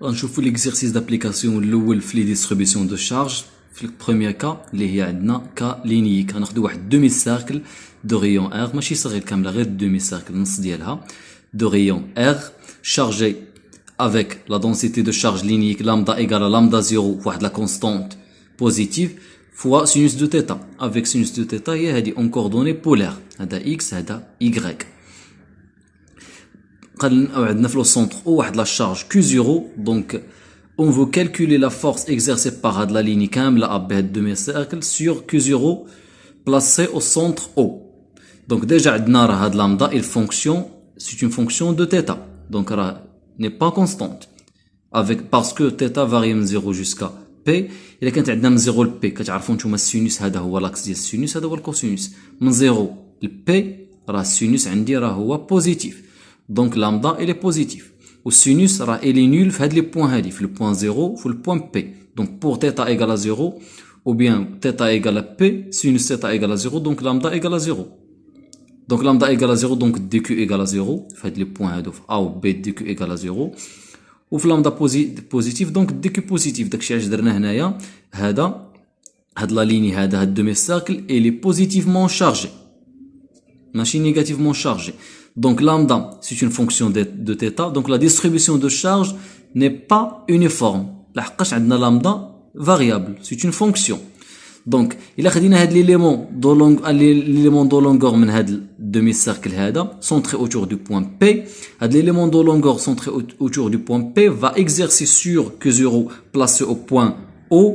غنشوفوا l'exercice d'application الاول في لي distribution de charge. في البروميير كا اللي هي عندنا كا لينيك غناخدو واحد دومي سيركل دو ريون ار ماشي صغير كامله غير دومي سيركل النص ديالها دو ريون ار chargé avec la densité de charge linéique lambda égale à lambda 0 واحد لا كونستانت بوزيتيف fois sinus de θ avec sinus de θ هي هذه en coordonnées polaires هذا x هذا y. قال عندنا في لو سونتر او واحد لا شارج Q0 دونك on veut calculer la force exercée par هاد لا ليني كامله اب بهاد دومي سيركل sur Q0 placé au centre O. donc déjà عندنا راه هاد لامدا il fonction c'est une fonction de θ donc راه n'est pas constante avec parce que θ varie من 0 jusqu'à P. الا كانت عندنا من 0 ل P كتعرفوا نتوما السينوس هذا هو لاكس ديال السينوس هذا هو الكوسينوس من 0 ل P راه السينوس عندي راه هو بوزيتيف دونك لامدا il est positif والسينوس راه il est nul في هاد لي بوين هادي في البوين 0 في البوين P. donc pour θ égale à 0 ou bien θ égale à P sinus θ égale à 0 donc lambda égale à 0. donc lambda égale à 0 donc dq égale à 0 في هاد لي بوين هادو في A و B dq égale à 0 وفي لامدا بوزيتيف دونك ديكو بوزيتيف داكشي علاش درنا هنايا هاد لا ليني هذا هاد دومي سيركل اي لي بوزيتيفمون شارجي ماشي نيجاتيفمون شارجي. donc lambda c'est une fonction de θ donc la distribution de charge n'est pas uniforme لحقاش عندنا lambda variable c'est une fonction. donc الا خدينا هاد ليليمون دو لونغ ليليمون دو لونغور من هاد دومي سيركل هذا centré autour du point P هاد ليليمون دو لونغور centré autour du point P va exercer sur Q0 placé au point O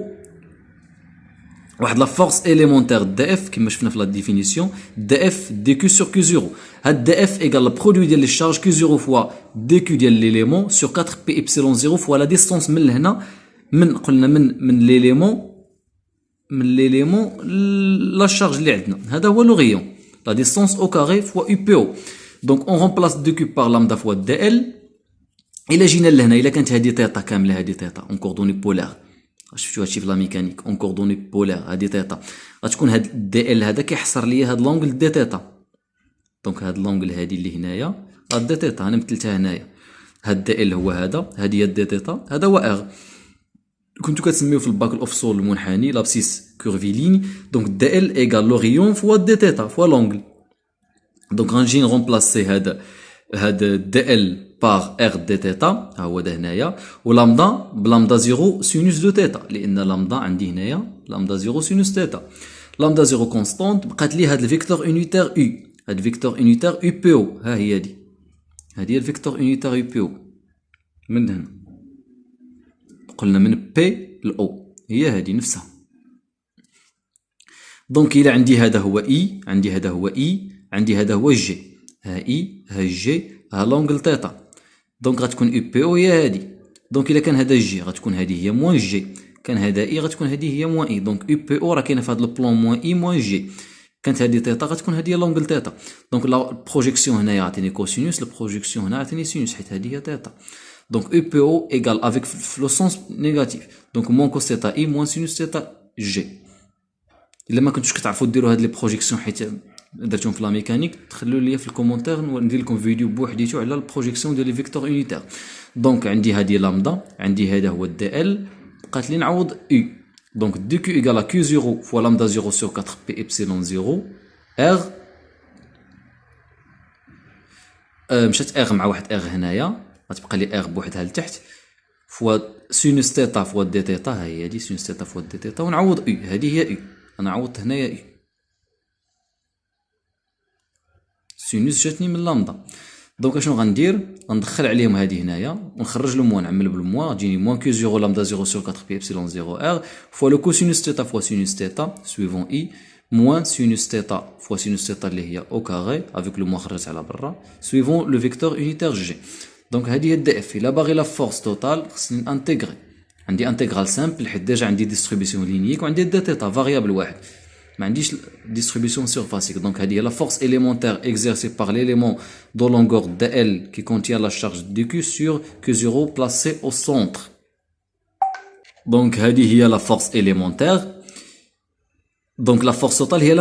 واحد لا فورس élémentaire dF كما شفنا في لا ديفينيسيون dF dq sur Q0. هاد dF égale le produit ديال لي charge Q0 fois dq ديال ليليمون sur 4 P epsilon 0 fois la distance من لهنا من قلنا من ليليمون لا شارج اللي عندنا هذا هو لو غيون لا ديستانس او كاري فوا يو بي او. دونك اون رومبلاس دو كيو بار لامدا فوا دي ال. الا جينا لهنا الا كانت هذه ثيتا كامله هذه ثيتا اون كوردوني بولار شفتوا هادشي في لا ميكانيك اون كوردوني بولار هذه ثيتا غتكون هاد دي ال هذا كيحصر ليا هاد لونغل دي ثيتا. دونك هاد لونغل هذه اللي هنايا هاد دي ثيتا انا مثلتها هنايا هاد دي ال هو هذا هذه هي دي ثيتا هذا هو ار كنتو كتسميو في الباك الاوفسول المنحني لابسيس كورفيليني. دونك دي ال ايغال لوريون فوا دي ثيتا فوا لونغل. دونك غنجي نرومبلاسي هذا دي ال بار ار دي ثيتا ها هو ده هنايا ولامدا بلامدا 0 سينوس دو ثيتا لان لامدا عندي هنايا لامدا 0 سينوس ثيتا. لامدا 0 كونستانت بقات لي هاد الفيكتور يونيتير يو هاد الفيكتور يونيتير يو بي او ها هي هادي هي الفيكتور يونيتير يو بي او من هنا قلنا من بي لأو هي هذه نفسها. دونك إلا عندي هذا هو إي عندي هذا هو إي عندي هذا هو جي ها إي ها جي ها لونغل ثيتا دونك غتكون يو بي أو هي هذه. دونك إلا كان هذا جي غتكون هذه هي موان جي كان هذا إي غتكون هذه هي موان إي دونك يو بي أو راه كاينة في هذا البلان موان إي موان جي كانت هذه ثيتا غتكون هذه هي لونغل ثيتا. دونك لا بروجيكسيون هنايا عطيني كوسينوس البروجيكسيون هنا عطيني سينوس حيت هذه هي ثيتا. Donc EPO égale avec le sens négatif. Donc moins cos θ I moins sinus θ G. إلا ما كنتوش كتعرفوا ديروا هاد لي بروجيكسيون حيت درتهم في لا ميكانيك تخلوا لي في الكومونتير وندير لكم فيديو بوحديتو على البروجيكسيون ديال لي فيكتور يونيتير. دونك عندي هادي لامدا عندي هذا هو دي ال بقات لي نعوض يو. دونك دي كيو ايغال كيو 0 فوا لامدا 0 سور 4 بي ابسيلون 0 ار مشات ار مع واحد ار هنايا غتبقى لي ار بوحدها لتحت فوا سينوس ثيتا فوا دي ثيتا ها هي هادي سينوس ثيتا فوا دي ثيتا ونعوض يو هادي هي يو انا عوضت هنايا يو سينوس جاتني من لامدا. دونك اشنو غندير غندخل عليهم هادي هنايا ونخرج الموان نعمل بالموان تجيني موان كيو 0 لامدا 0 سور 4 بي ابسيلون 0 ار فوا لو كوسينوس ثيتا فوا سينوس ثيتا سويفون اي moins sinus θ fois sinus θ اللي هي au carré avec le moins خرجت على برا suivant le vecteur unitaire G. دونك هذه هي الدي اف. الا باغي لا فورس توتال خصني انتيغري عندي انتيغرال سامبل حيت ديجا عندي ديستريبيسيون لينييك وعندي دي ثيتا فاريابل واحد ما عنديش ديستريبيسيون سيرفاسيك. دونك هذه هي لا فورس élémentaire exercée par l'élément de longueur dl qui contient la charge dq sur q0 placé au centre. دونك هذه هي لا فورس élémentaire. دونك لا فورس توتال هي